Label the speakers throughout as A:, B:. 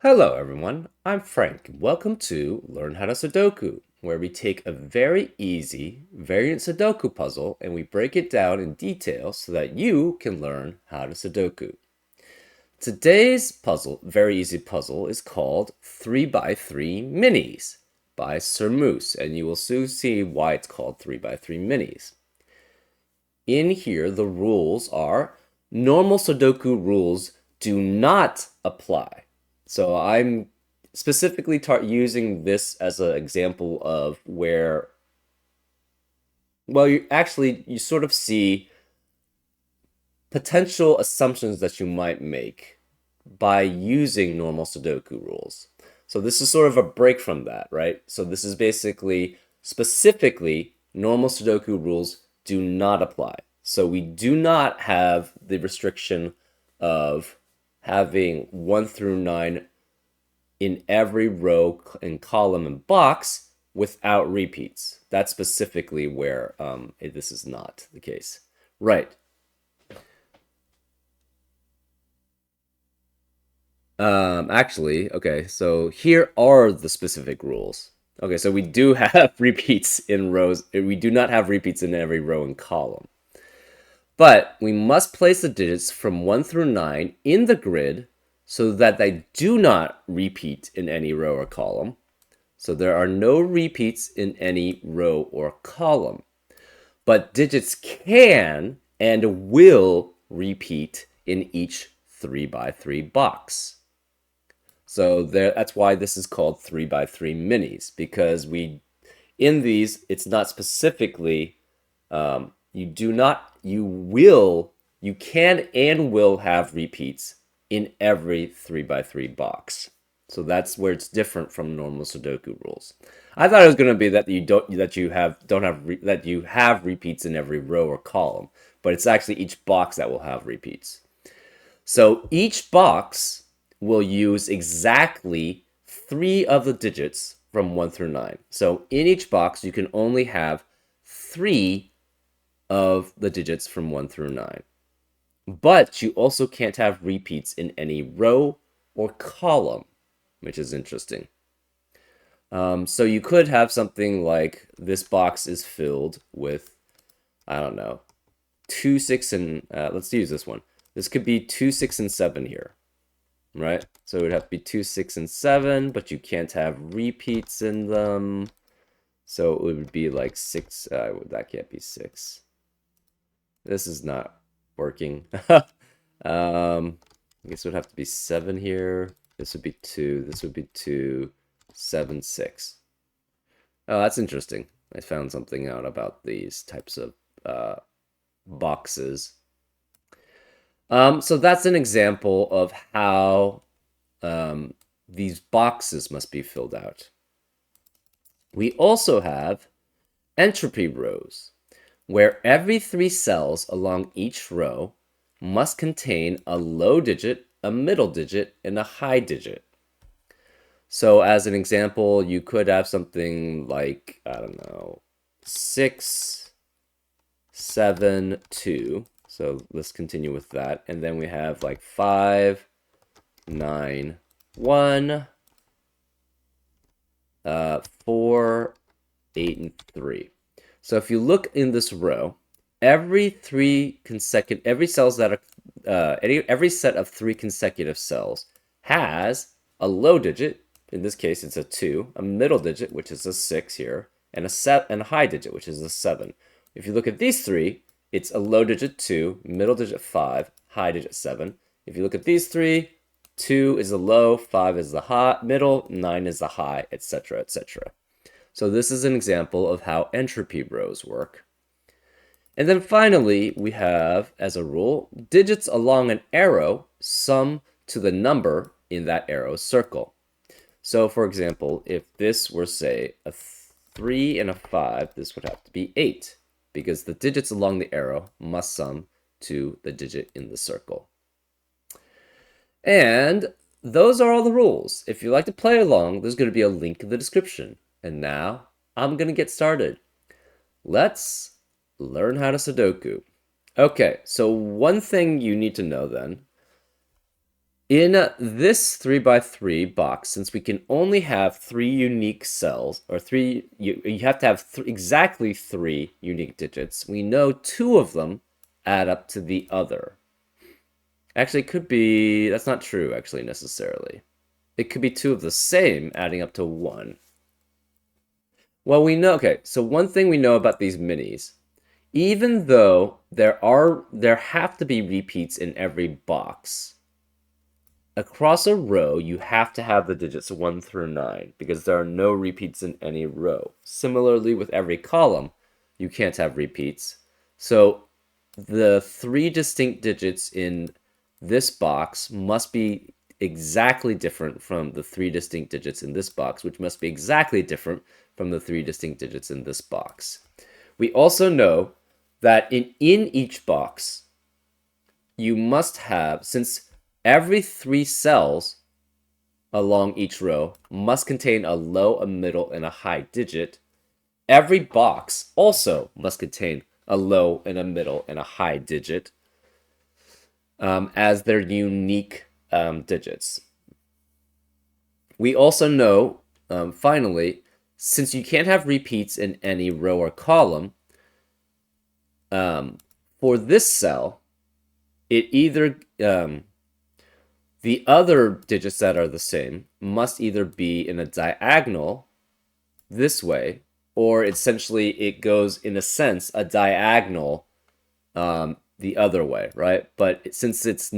A: Hello everyone, I'm Frank. Welcome to Learn How to Sudoku, where we take a very easy variant Sudoku puzzle and we break it down in detail so that you can learn how to Sudoku. Today's puzzle, very easy puzzle, is called 3x3 Minis by Sir Moose, and you will soon see why it's called 3x3 Minis. In here, the rules are normal Sudoku rules do not apply. So I'm specifically using this as an example of where, well, you sort of see potential assumptions that you might make by using normal Sudoku rules. So this is sort of a break from that, right? So this is basically specifically normal Sudoku rules do not apply. So we do not have the restriction of having 1 through 9 in every row and column and box without repeats. That's specifically where this is not the case. Right. Actually, okay, so here are the specific rules. Okay, so we do have repeats in rows. We do not have repeats in every row and column. But we must place the digits from 1 through 9 in the grid so that they do not repeat in any row or column. So there are no repeats in any row or column. But digits can and will repeat in each 3x3 box. So that's why this is called 3x3 minis, because in these, it's not specifically, you can and will have repeats in every 3x3 box. So that's where it's different from normal Sudoku rules. I thought it was going to be that you have repeats in every row or column, but it's actually each box that will have repeats. So each box will use exactly 3 of the digits from 1 through 9. So in each box, you can only have 3 of the digits from 1 through 9. But you also can't have repeats in any row or column, which is interesting. So you could have something like this box is filled with, I don't know, 2, 6, and let's use this one. This could be 2, 6, and 7 here, right? So it would have to be 2, 6, and 7, but you can't have repeats in them. So it would be like 6. That can't be 6. This is not working. I guess it would have to be 7 here. This would be 2. This would be 2, 7, 6. Oh, that's interesting. I found something out about these types of boxes. So that's an example of how these boxes must be filled out. We also have entropy rows, where every 3 cells along each row must contain a low digit, a middle digit, and a high digit. So as an example, you could have something like, I don't know, 6, 7, 2. So let's continue with that. And then we have like 5, 9, 1, 4, 8, and 3. So if you look in this row, every cells that are every set of 3 consecutive cells has a low digit. In this case, it's a 2, a middle digit, which is a 6 here, and a high digit, which is a 7. If you look at these 3, it's a low digit 2, middle digit 5, high digit 7. If you look at these 3, 2 is the low, 5 is the high, middle, 9 is the high, etc., etc. So this is an example of how entropy rows work. And then finally, we have, as a rule, digits along an arrow sum to the number in that arrow circle. So for example, if this were, say, a 3 and a 5, this would have to be 8, because the digits along the arrow must sum to the digit in the circle. And those are all the rules. If you'd like to play along, there's going to be a link in the description. And now, I'm going to get started. Let's learn how to Sudoku. Okay, so one thing you need to know then In this 3 by 3 box, since we can only have 3 unique cells, or you have to have exactly 3 unique digits, we know 2 of them add up to the other. Actually, it could be, that's not true, actually, necessarily. It could be 2 of the same adding up to 1. Well, we know, okay, so one thing we know about these minis, even though there have to be repeats in every box, across a row, you have to have the digits 1 through 9 because there are no repeats in any row. Similarly, with every column, you can't have repeats. So the 3 distinct digits in this box must be exactly different from the 3 distinct digits in this box, which must be exactly different from the 3 distinct digits in this box. We also know that in each box, you must have, since every 3 cells along each row must contain a low, a middle, and a high digit, every box also must contain a low and a middle and a high digit as their unique digits. We also know, finally, since you can't have repeats in any row or column, for this cell, it either the other digits that are the same must either be in a diagonal this way, or essentially it goes, in a sense, a diagonal the other way, right? But since this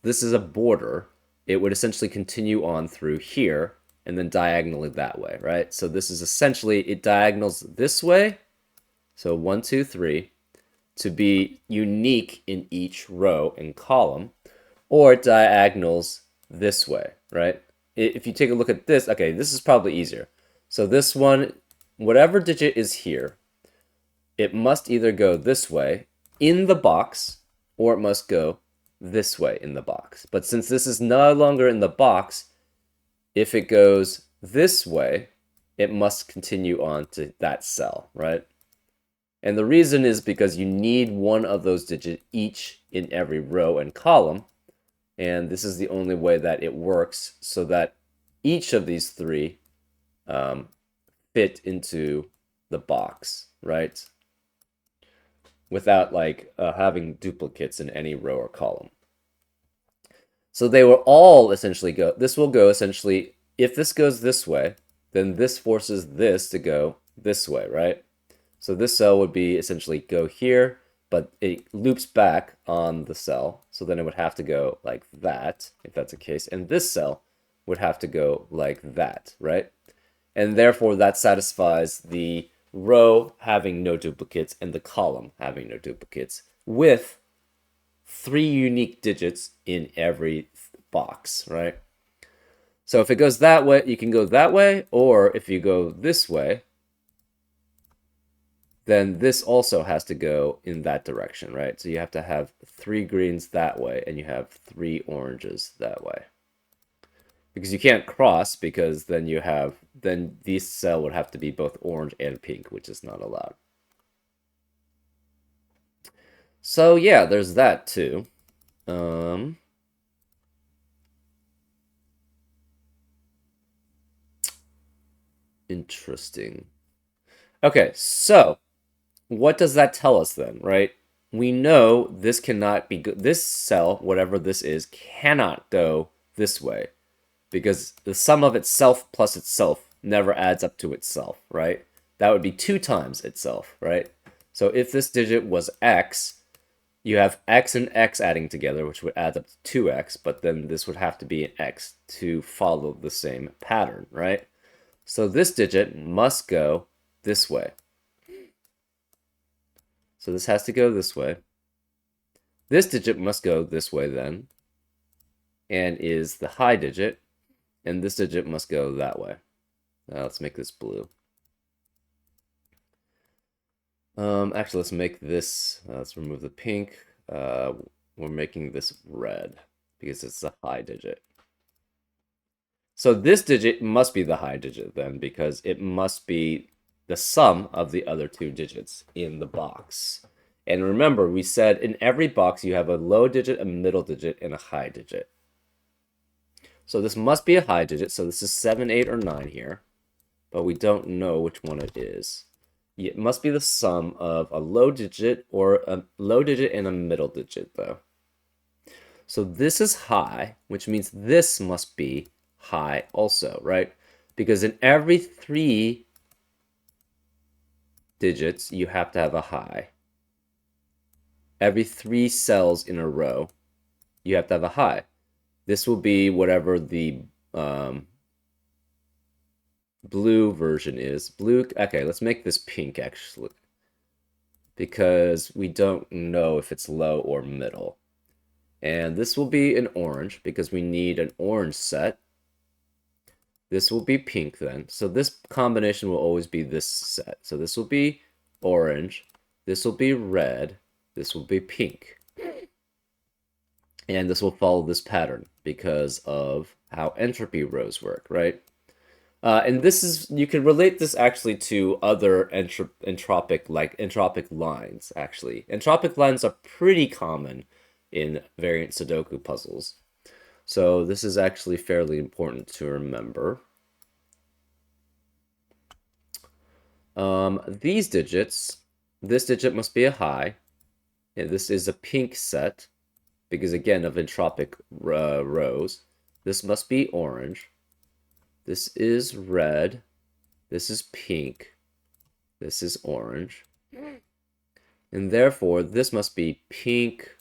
A: is a border, it would essentially continue on through here and then diagonally that way, right? So this is essentially, it diagonals this way, so 1, 2, 3, to be unique in each row and column, or it diagonals this way, right? If you take a look at this, okay, this is probably easier. So this one, whatever digit is here, it must either go this way in the box, or it must go this way in the box. But since this is no longer in the box, if it goes this way, it must continue on to that cell, right? And the reason is because you need one of those digits each in every row and column, and this is the only way that it works, so that each of these 3 fit into the box, right? Without like having duplicates in any row or column. So they will all essentially go, this will go essentially, if this goes this way, then this forces this to go this way, right? So this cell would be essentially go here, but it loops back on the cell. So then it would have to go like that, if that's the case. And this cell would have to go like that, right? And therefore that satisfies the row having no duplicates and the column having no duplicates with 3 unique digits in every box, right? So if it goes that way, you can go that way, or if you go this way, then this also has to go in that direction, right? So you have to have 3 greens that way, and you have 3 oranges that way. Because you can't cross, because then this cell would have to be both orange and pink, which is not allowed. So yeah, there's that too. Interesting. Okay, so what does that tell us then, right? We know this cannot be good. This cell, whatever this is, cannot go this way because the sum of itself plus itself never adds up to itself, right? That would be 2 times itself, right? So if this digit was x, you have x and x adding together, which would add up to 2x, but then this would have to be an x to follow the same pattern, right? So this digit must go this way. So this has to go this way. This digit must go this way then, and is the high digit, and this digit must go that way. Let's make this blue. Actually, let's make this, let's remove the pink. We're making this red because it's a high digit. So this digit must be the high digit then, because it must be the sum of the other 2 digits in the box. And remember, we said in every box you have a low digit, a middle digit, and a high digit. So this must be a high digit, so this is 7, 8, or 9 here. But we don't know which one it is. It must be the sum of a low digit or a low digit and a middle digit, though. So this is high, which means this must be high also, right? Because in every 3 digits, you have to have a high. Every 3 cells in a row, you have to have a high. This will be whatever the blue version is. Blue, okay, let's make this pink actually, because we don't know if it's low or middle. And this will be an orange because we need an orange set. This will be pink then. So this combination will always be this set. So this will be orange. This will be red. This will be pink. And this will follow this pattern because of how entropy rows work, right? And this is, you can relate this actually to other entropic lines, actually. Entropic lines are pretty common in variant Sudoku puzzles. So this is actually fairly important to remember. These digits, this digit must be a high. And this is a pink set because, again, of entropic rows. This must be orange. This is red. This is pink. This is orange. And therefore, this must be pink,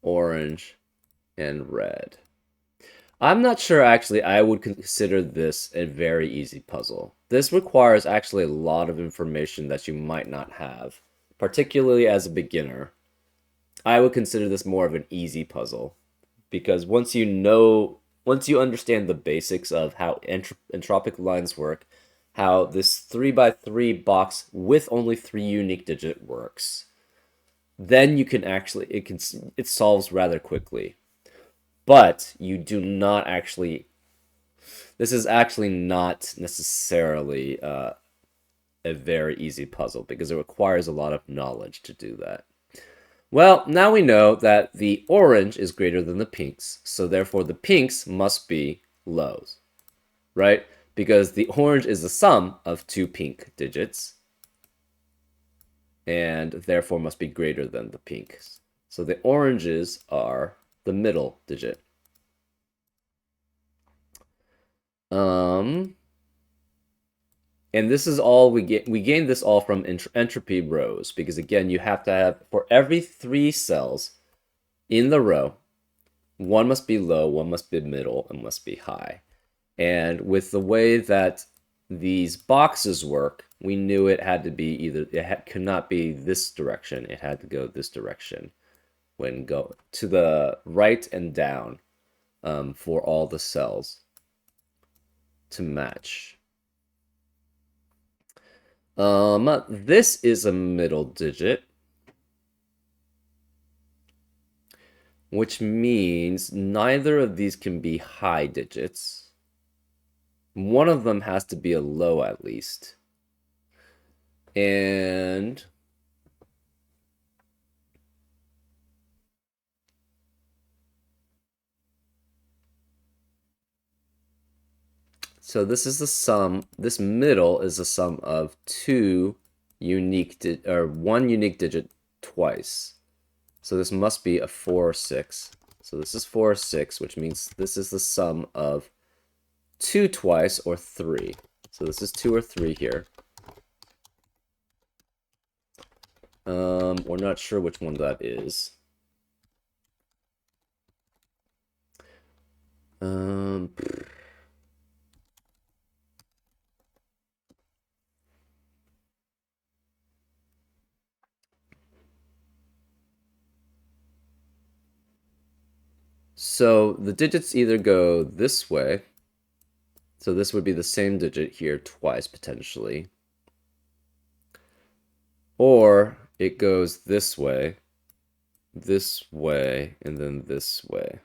A: orange, and red. I'm not sure, actually, I would consider this a very easy puzzle. This requires actually a lot of information that you might not have, particularly as a beginner. I would consider this more of an easy puzzle, because once you understand the basics of how entropic lines work, how this 3x3 box with only 3 unique digit works, then you can actually, it solves rather quickly. But you do not actually, this is actually not necessarily a very easy puzzle because it requires a lot of knowledge to do that. Well, now we know that the orange is greater than the pinks, so therefore the pinks must be lows, right? Because the orange is the sum of 2 pink digits, and therefore must be greater than the pinks. So the oranges are the middle digit. And this is all we get. We gain this all from entropy rows because, again, you have to have, for every 3 cells in the row, one must be low, one must be middle, and must be high. And with the way that these boxes work, we knew it had to be either, could not be this direction, it had to go this direction when go to the right and down for all the cells to match. This is a middle digit, which means neither of these can be high digits. One of them has to be a low at least. And so this is the sum, this middle is the sum of 2 unique, or 1 unique digit twice. So this must be a 4 or 6. So this is 4 or 6, which means this is the sum of 2 twice or 3. So this is 2 or 3 here. We're not sure which one that is. So the digits either go this way, so this would be the same digit here twice potentially, or it goes this way, and then this way.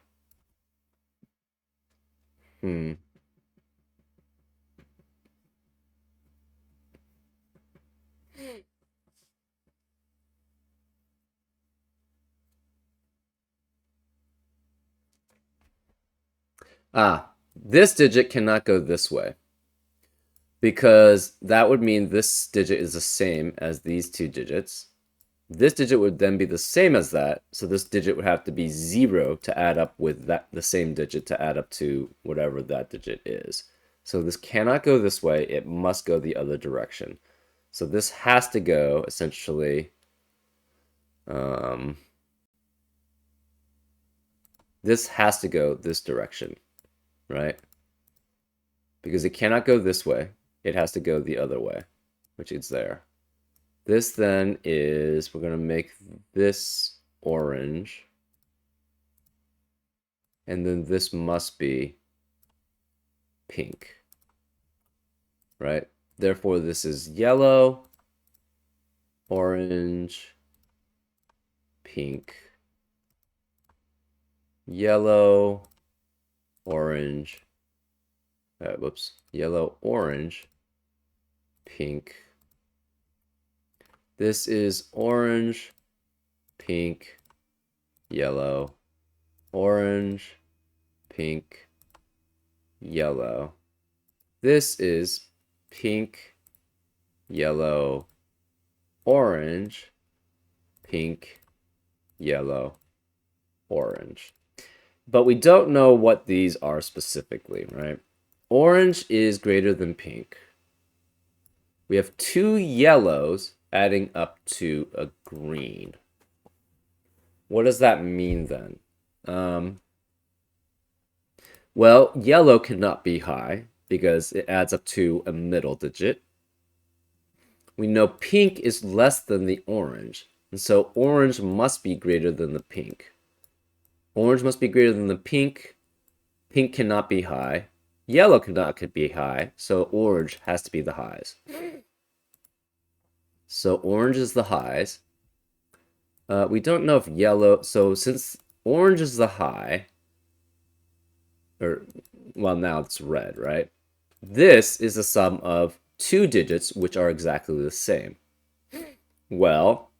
A: This digit cannot go this way because that would mean this digit is the same as these two digits. This digit would then be the same as that, so this digit would have to be 0 to add up with that the same digit to add up to whatever that digit is. So this cannot go this way, it must go the other direction. So this has to go, essentially, this has to go this direction, right? Because it cannot go this way, it has to go the other way, which is there. This then is, we're going to make this orange, and then this must be pink, right? Therefore, this is yellow, orange, pink, yellow, orange, yellow, orange, pink. This is orange, pink, yellow, orange, pink, yellow. This is pink, yellow, orange, pink, yellow, orange. But we don't know what these are specifically, right? Orange is greater than pink. We have two yellows adding up to a green. What does that mean then? Well, yellow cannot be high because it adds up to a middle digit. We know pink is less than the orange, and so orange must be greater than the pink. Orange must be greater than the pink. Pink cannot be high. Yellow could be high, so orange has to be the highs. So orange is the highs. We don't know if yellow... So since orange is the high... Well, now it's red, right? This is the sum of two digits, which are exactly the same. Well,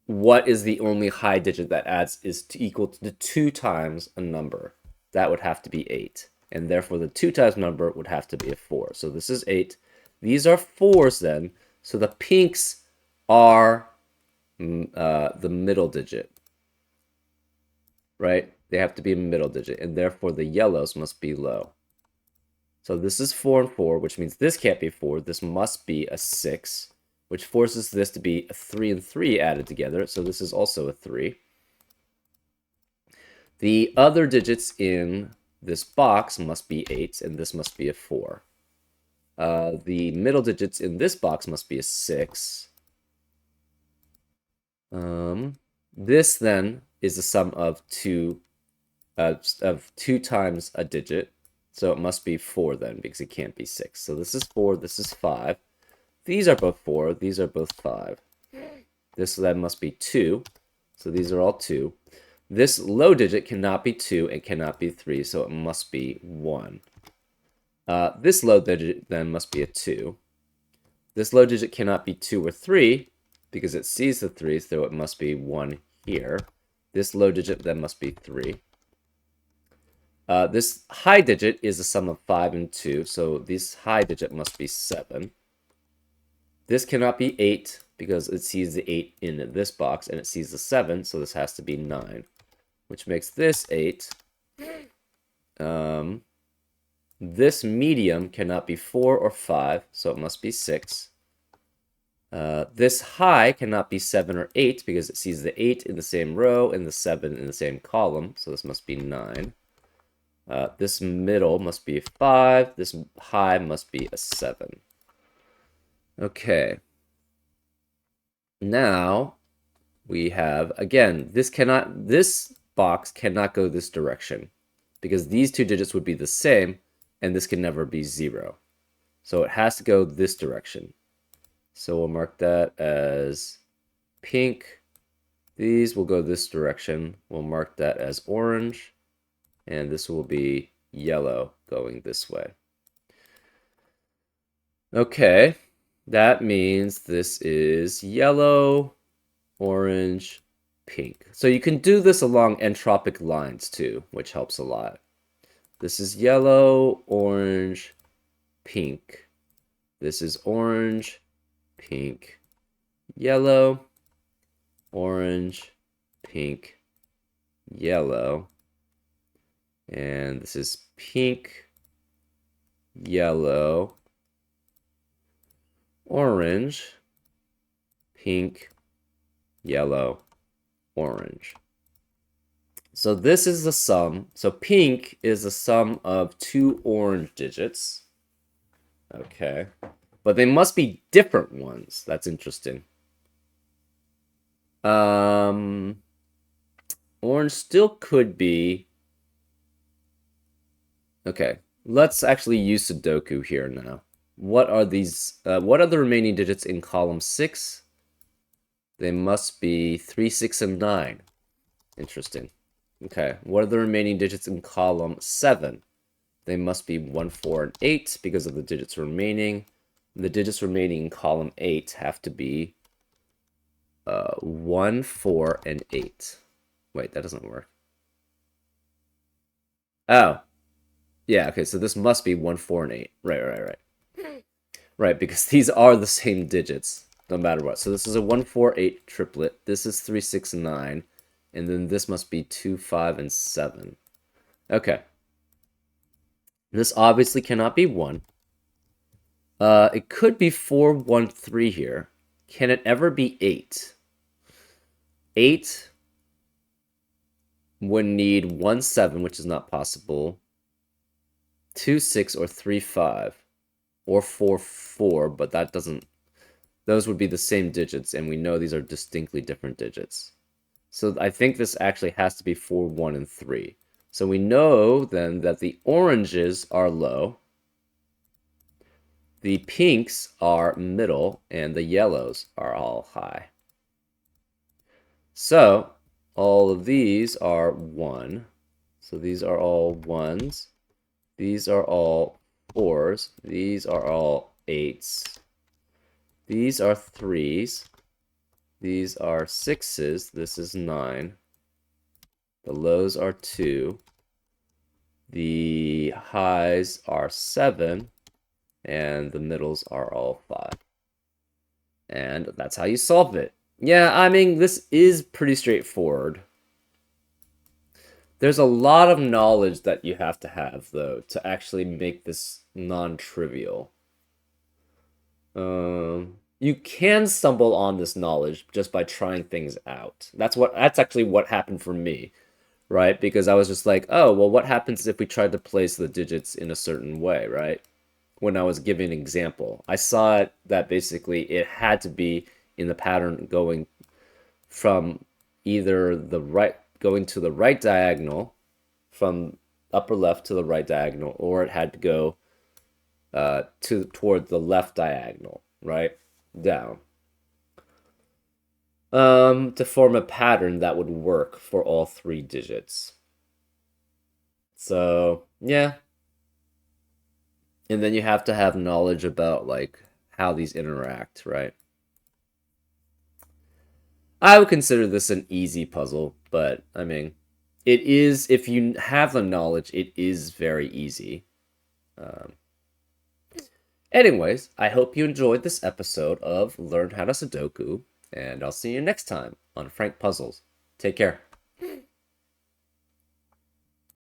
A: what is the only high digit that adds is equal to the 2 times a number? That would have to be 8. And therefore, the 2 times number would have to be a 4. So this is 8. These are 4s then. So the pinks are the middle digit, right? They have to be a middle digit, and therefore the yellows must be low. So this is 4 and 4, which means this can't be 4. This must be a 6, which forces this to be a 3 and 3 added together. So this is also a 3. The other digits in this box must be 8, and this must be a 4. The middle digits in this box must be a 6. This then is the sum of 2 times a digit. So it must be 4 then, because it can't be 6. So this is 4, this is 5. These are both 4, these are both 5. This then must be 2. So these are all 2. This low digit cannot be 2 and cannot be 3, so it must be 1. This low digit then must be a 2. This low digit cannot be 2 or 3 because it sees the 3, so it must be 1 here. This low digit then must be 3. This high digit is the sum of 5 and 2, so this high digit must be 7. This cannot be 8 because it sees the 8 in this box, and it sees the 7, so this has to be 9, which makes this 8. This medium cannot be 4 or 5, so it must be 6. This high cannot be 7 or 8 because it sees the 8 in the same row and the 7 in the same column, so this must be 9. This middle must be a 5. This high must be a 7. Okay. Now we have, again, this box cannot go this direction because these two digits would be the same and this can never be 0. So it has to go this direction. So we'll mark that as pink. These will go this direction. We'll mark that as orange. And this will be yellow going this way. Okay, that means this is yellow, orange, pink. So you can do this along entropic lines too, which helps a lot. This is yellow, orange, pink. This is orange, pink, yellow, orange, pink, yellow. And this is pink, yellow, orange, pink, yellow, orange. So this is the sum. So pink is the sum of two orange digits. Okay. But they must be different ones. That's interesting. Orange still could be. Okay. Let's actually use Sudoku here now. What are these? What are the remaining digits in column 6? They must be 3, 6, and 9. Interesting. Okay. What are the remaining digits in column 7? They must be 1, 4, and 8 because of the digits remaining. The digits remaining in column 8 have to be 1, 4, and 8. Wait, that doesn't work. Oh. Yeah, okay, so this must be 1, 4, and 8. Right. Right, because these are the same digits, no matter what. So this is a 1, 4, 8 triplet. This is 3, 6, 9. And then this must be 2, 5, and 7. Okay. This obviously cannot be 1. It could be 4, 1, 3 here. Can it ever be 8? 8 would need 1, 7, which is not possible. 2, 6, or 3, 5. Or 4, 4, but that doesn't... Those would be the same digits, and we know these are distinctly different digits. So I think this actually has to be 4, 1, and 3. So we know then that the oranges are low, the pinks are middle, and the yellows are all high. So all of these are 1. So these are all 1s. These are all 4s. These are all 8s. These are 3s. These are 6s. This is 9. The lows are 2. The highs are 7. And the middles are all 5. And that's how you solve it. Yeah, I mean, this is pretty straightforward. There's a lot of knowledge that you have to have, though, to actually make this non-trivial. You can stumble on this knowledge just by trying things out. That's actually what happened for me, right? Because I was just like, oh, well, what happens if we tried to place the digits in a certain way, right? When I was giving an example, I saw that basically it had to be in the pattern going from either going to the right diagonal, from upper left to the right diagonal, or it had to go toward the left diagonal, right? Down. To form a pattern that would work for all 3 digits. So, yeah. And then you have to have knowledge about, like, how these interact, right? I would consider this an easy puzzle, but, I mean, it is, if you have the knowledge, it is very easy. Anyways, I hope you enjoyed this episode of Learn How to Sudoku, and I'll see you next time on Frank Puzzles. Take care.